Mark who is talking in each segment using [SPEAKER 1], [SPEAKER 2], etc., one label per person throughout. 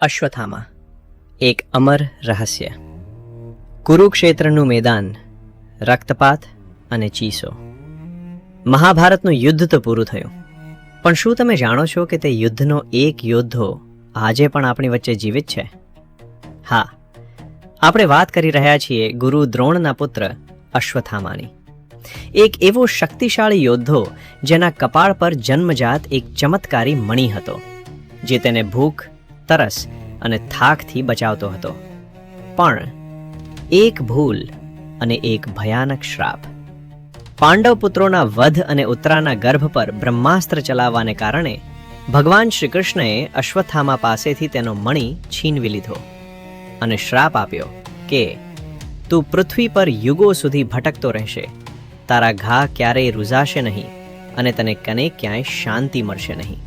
[SPEAKER 1] અશ્વત્થામા એક અમર રહસ્ય. કુરુક્ષેત્રનું મેદાન, રક્તપાત અને ચીસો. મહાભારતનું યુદ્ધ તો પૂરું થયું, પણ શું તમે જાણો છો કે તે યુદ્ધનો એક યોદ્ધો આજે પણ આપણી વચ્ચે જીવિત છે? હા, આપણે વાત કરી રહ્યા છીએ ગુરુ દ્રોણના પુત્ર અશ્વત્થામાની. એક એવો શક્તિશાળી યોદ્ધો જેના કપાળ પર જન્મજાત એક ચમત્કારી મણિ હતો, જે તેને ભૂખ, તરસ અને થાકથી બચાવતો હતો. પણ એક ભૂલ અને એક ભયાનક શ્રાપ. પાંડવ પુત્રોના વધ અને ઉત્તરાના ગર્ભ પર બ્રહ્માસ્ત્ર ચલાવવાને કારણે ભગવાન શ્રી કૃષ્ણએ અશ્વત્થામા પાસેથી તેનો મણિ છીનવી લીધો અને શ્રાપ આપ્યો કે તું પૃથ્વી પર યુગો સુધી ભટકતો રહેશે, તારા ઘા ક્યારેય રૂઝાશે નહીં અને તને ક્યાંય શાંતિ મળશે નહીં.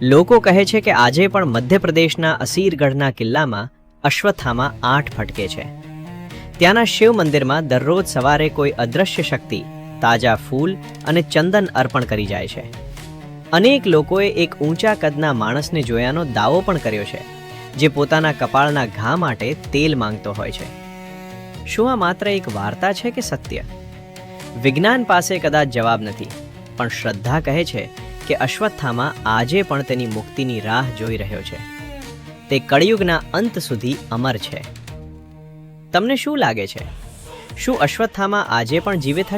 [SPEAKER 1] લોકો કહે છે કે આજે પણ મધ્યપ્રદેશના અસીરગઢના કિલ્લામાં અશ્વત્થામા 8 ફટકે છે. ત્યાંના શિવ મંદિરમાં દરરોજ સવારે કોઈ અદૃશ્ય શક્તિ તાજા ફૂલ અને ચંદન અર્પણ કરી જાય છે. અનેક લોકોએ એક ઊંચા કદના માણસને જોયાનો દાવો પણ કર્યો છે, જે પોતાના કપાળના ઘા માટે તેલ માંગતો હોય છે. શું આ માત્ર એક વાર્તા છે કે સત્ય? વિજ્ઞાન પાસે કદાચ જવાબ નથી, પણ શ્રદ્ધા કહે છે કે અશ્વત્થામા આજે પણ તેની મુક્તિની રાહ જોઈ રહ્યો છે. તે કળિયુગના અંત સુધી અમર છે. તમને શું લાગે છે, શું અશ્વત્થામા આજે પણ જીવિત હશે?